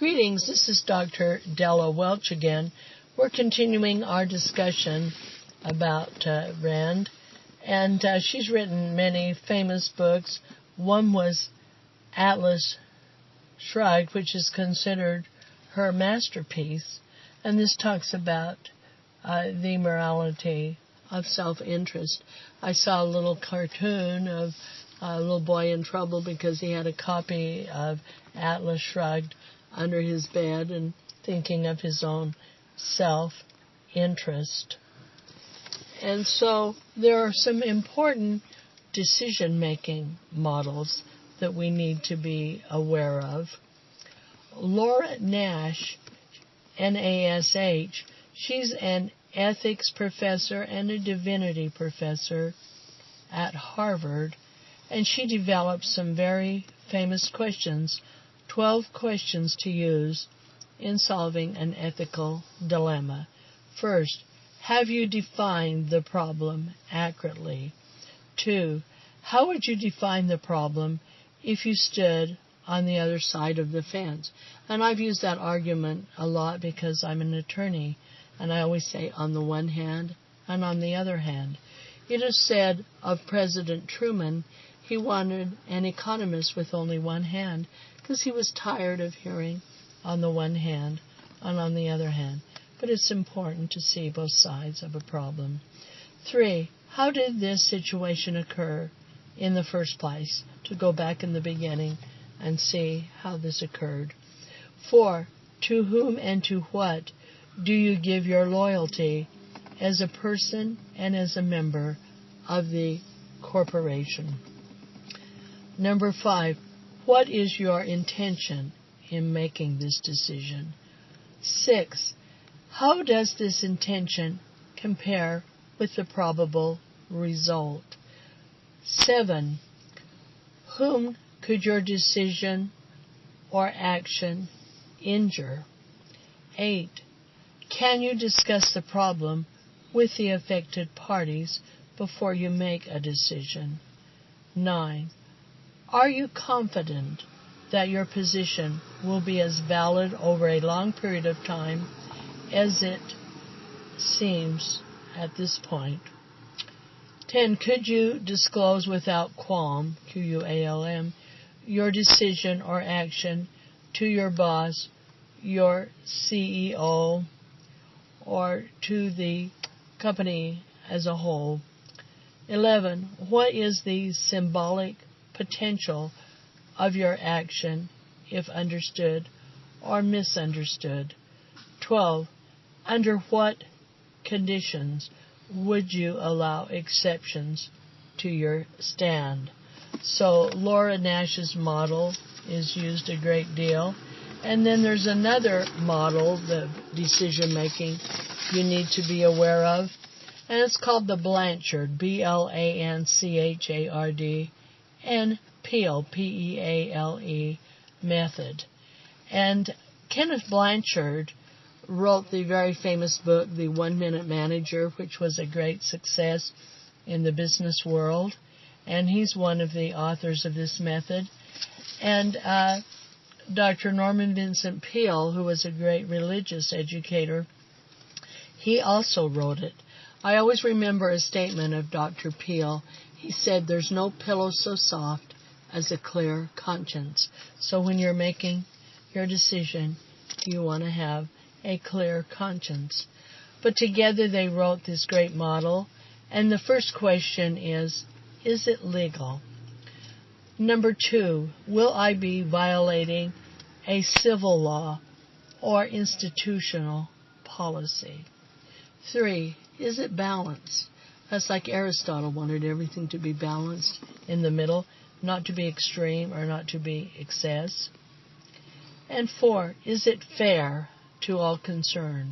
Greetings, this is Dr. Della Welch again. We're continuing our discussion about Rand, and she's written many famous books. One was Atlas Shrugged, which is considered her masterpiece, and this talks about the morality of self-interest. I saw a little cartoon of a little boy in trouble because he had a copy of Atlas Shrugged under his bed and thinking of his own self-interest. And so there are some important decision-making models that we need to be aware of. Laura Nash, N-A-S-H, she's an ethics professor and a divinity professor at Harvard, and she developed some very famous questions, 12 questions to use in solving an ethical dilemma. First, have you defined the problem accurately? 2, how would you define the problem if you stood on the other side of the fence? And I've used that argument a lot because I'm an attorney, and I always say on the one hand and on the other hand. It is said of President Truman, he wanted an economist with only one hand because he was tired of hearing on the one hand and on the other hand. But it's important to see both sides of a problem. 3, how did this situation occur in the first place? To go back in the beginning and see how this occurred. 4, to whom and to what do you give your loyalty as a person and as a member of the corporation? Number 5, what is your intention in making this decision? 6, how does this intention compare with the probable result? 7, whom could your decision or action injure? 8, can you discuss the problem with the affected parties before you make a decision? 9, are you confident that your position will be as valid over a long period of time as it seems at this point? 10, could you disclose without qualm, Q-U-A-L-M, your decision or action to your boss, your CEO, or to the company as a whole? 11, what is the symbolic potential of your action if understood or misunderstood? 12, under what conditions would you allow exceptions to your stand? So Laura Nash's model is used a great deal. And then there's another model, the decision-making, you need to be aware of, and it's called the Blanchard, B-L-A-N-C-H-A-R-D, and Peale, P-E-A-L-E, method. And Kenneth Blanchard wrote the very famous book, The 1 Minute Manager, which was a great success in the business world, and he's one of the authors of this method. And Dr. Norman Vincent Peale, who was a great religious educator, he also wrote it. I always remember a statement of Dr. Peale. He said, there's no pillow so soft as a clear conscience. So when you're making your decision, you want to have a clear conscience. But together they wrote this great model. And the first question is it legal? Number 2, will I be violating a civil law or institutional policy? 3, is it balanced? That's like Aristotle wanted everything to be balanced in the middle, not to be extreme or not to be excess. And 4, is it fair to all concerned?